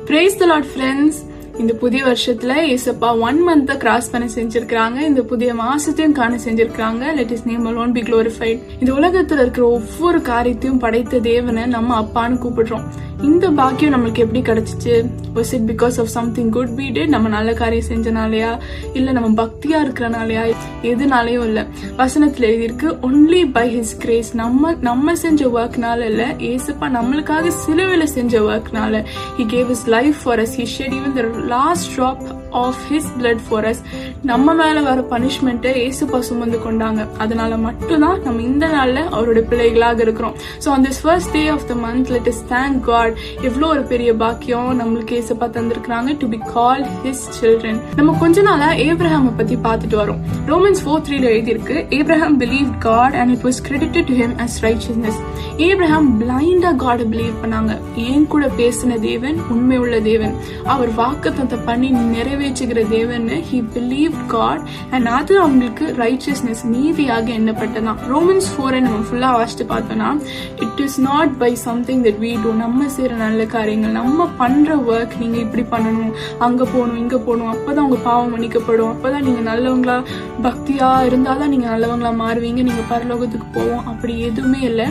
Praise the Lord, friends. இந்த புதிய வருஷத்துல ஏசப்பா 1 month கிராஸ் பண்ண செஞ்சிருக்காங்க. இந்த புதிய மாசத்தையும் காண செஞ்சிருக்காங்க. Let his name alone be glorified. இந்த உலகத்துல இருக்கிற ஒவ்வொரு காரியத்தையும் படைத்த தேவனை நம்ம அப்பான்னு கூப்பிடுறோம். இந்த பாக்கியம் நம்மளுக்கு எப்படி கிடைச்சிச்சு? Was it because of something good we did? நம்ம நல்ல காரியம் செஞ்சனாலயா, இல்ல நம்ம பக்தியா இருக்கிறனாலயா? எதுனாலயும் இல்ல. வசனத்துல எழுதியிருக்கு, only by his grace. நம்ம செஞ்ச ஒர்க்னால இல்ல, ஏசப்பா நம்மளுக்காக சிலுவையில செஞ்ச ஒர்க்னால. He gave his life for us. He shed even the last drop of his blood for us. நம்ம மேல வர பனிஷ்மெண்ட்டை ஏசப்பா சுமந்து கொண்டாங்க. அதனால மட்டும்தான் நம்ம இந்த நாள்ல அவரோட பிள்ளைகளாக இருக்கிறோம். So on this first day of the month, let us thank God. எவ்வளவு ஒரு பெரிய பாக்கியம் நம்மளுக்கு ஏசப்பா தந்திருக்காங்க to be called his children. நம்ம கொஞ்ச நாளா ஏப்ரஹாம் பத்தி பார்த்துட்டு வரோம். Romans 4:3 எழுதியிருக்கு, Abraham believed God and it was credited to him as righteousness. Abraham பிளைண்டா God பிலீவ் பண்ணாங்க. ஏன் கூட பேசின தேவன் உண்மை உள்ள தேவன், அவர் வாக்குத்தத்தம் பண்ணி நிறைவேற்றுகிற தேவன். he believed God and அது அவங்களுக்கு righteousness நீதியாக எண்ணப்பட்டதாம். Romans 4 நம்ம ஃபுல்லா வாசிட்டு பார்த்தோம்னா, it is not by something that we do. நம்ம செய்யற நல்ல காரியங்கள், நம்ம பண்ற ஒர்க், நீங்க இப்படி பண்ணணும், அங்க போகணும், இங்க போகணும், அப்பதான் உங்க பாவம் மன்னிக்கப்படும், அப்பதான் நீங்க நல்லவங்களா பக்தியா இருந்தாதான் நீங்க நல்லவங்களா மாறுவீங்க, நீங்க பரலோகத்துக்கு போவோம், அப்படி எதுவுமே இல்லை.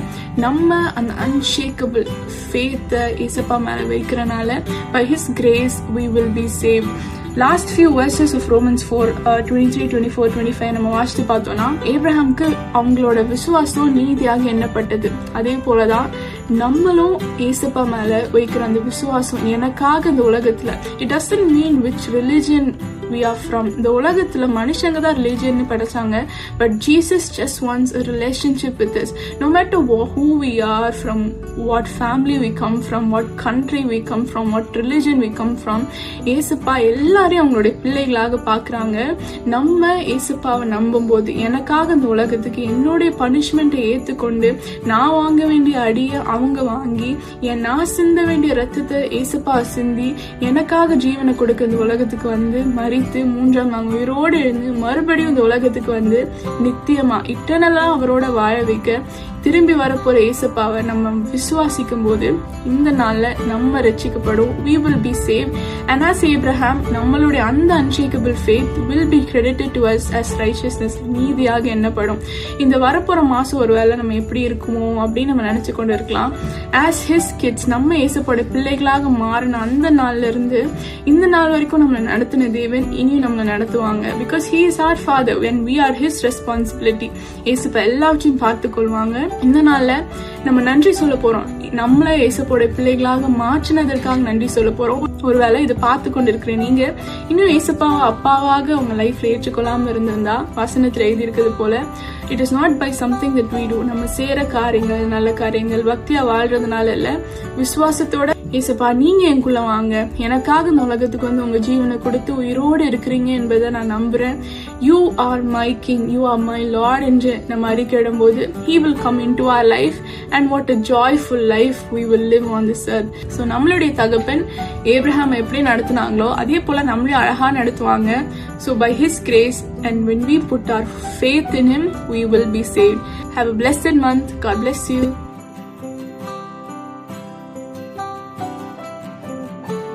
நம்ம அந்த அன்ஷேக்கபிள் ஃபேத்த ஏசப்பா மேல வைக்கிறனால by his grace we will be saved. Last few verses of Romans 4, 23, 24, 25 நம்ம வாசித்து பார்த்தோம்னா, ஏப்ரஹாமுக்கு அவங்களோட விசுவாசம் நீதியாக எண்ணப்பட்டது. அதே போலதான் நம்மளும் ஏசப்பா மேல வைக்கிற அந்த விசுவாசம் எனக்காக இந்த உலகத்துல, it doesn't mean which religion we are from. இந்த உலகத்துல மனுஷங்க தான் religion படைச்சாங்க, but Jesus just wants a relationship with us. No matter who we are, from what family we come from, what country we come from, what religion we come from, ஏசப்பா எல்லாரையும் அவங்களுடைய பிள்ளைகளாக பாக்குறாங்க. நம்ம ஏசப்பாவை நம்பும் போது, எனக்காக இந்த உலகத்துக்கு என்னுடைய பனிஷ்மெண்ட்டை ஏத்துக்கொண்டு நான் வாங்க வேண்டிய அடியை அவங்க வாங்கி, நான் சிந்த வேண்டிய ரத்தத்தை ஏசப்பா சிந்தி எனக்காக ஜீவனை கொடுக்க இந்த உலகத்துக்கு வந்து மறித்து 3ஆம் நாள் உயிரோடு எழுந்து மறுபடியும் இந்த உலகத்துக்கு வந்து நித்தியமா இட்டர்னலா அவரோட வாழ வைக்க திரும்பி வரப்போற ஏசப்பாவை நம்ம விசுவாசிக்கும் போது இந்த நாள்ல நம்ம ரட்சிக்கப்படும். we will be saved. and as Abraham, நம்மளுடைய அந்த unshakable faith will be credited to us as righteousness. நீதியாக எண்ணப்படும். இந்த வரப்போற மாசம் ஒருவேளை நம்ம எப்படி இருக்குமோ அப்படின்னு நம்ம நினைச்சு கொண்டு இருக்கலாம். as his kids, நம்ம ஏசப்போட பிள்ளைகளாக மாறின அந்த நாள்ல இருந்து இந்த நாள் வரைக்கும் நம்மளை நடத்தின தேவன் இனியும் நம்மளை நடத்துவாங்க. because he is our father when we are his responsibility. ஏசப்பா எல்லாவற்றையும் பார்த்து கொள்வாங்க. இந்த நாள்ல நம்ம நன்றி சொல்ல போறோம். நம்மள ஏசப்போட பிள்ளைகளாக மாற்றினதற்காக நன்றி சொல்ல போறோம். ஒருவேளை இதை பார்த்து கொண்டு இருக்கிற நீங்க இன்னும் ஏசப்பாவை அப்பாவாக உங்க லைஃப்ல ஏற்றுக்கொள்ளாம இருந்திருந்தா, வசனத்துல எழுதி இருக்கிறது போல, it is not by something that we do. நம்ம செய்யற காரியங்கள், நல்ல காரியங்கள், பக்தியா வாழ்றதுனால இல்ல, விசுவாசத்தோட ஏசப்பா நீங்க எனக்குள்ள வாங்க, எனக்காக இந்த உலகத்துக்கு வந்து உங்க ஜீவனை கொடுத்து உயிரோடு இருக்கிறீங்க என்பதை நான் நம்புறேன். you are my king, you are my lord என்று நம்ம அறிக்கையிடும் போது he will come into our life and what a joyful life we will live on this earth. so நம்மளுடைய தகப்பன் ஏப்ரஹாம் எப்படி நடத்தினாங்களோ அதே போல நம்மளையும் அழகா நடத்துவாங்க. so by his grace and when we put our faith in him, we will be saved. have a blessed month. God bless you.